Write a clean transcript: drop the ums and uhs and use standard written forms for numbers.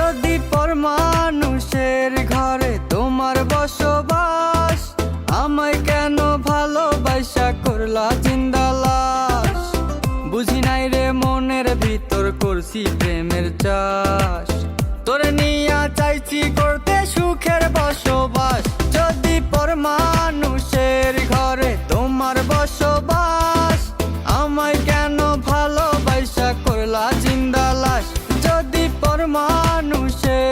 যদি পর মানুষের ঘরে তোমার বসবাস, আমায় কেন ভালোবাসা করলা জিন্দা লাশ? বুঝি নাই রে মনের ভিতর করছি প্রেমের চাষ, তোরে নিয়া চাইছি করতে সুখের বসবাস। যদি পর মানুষের ঘরে তোমার বসবাস, আমায় কেন ভালোবাসা করলা জিন্দা লাশ? যদি পর মানুষের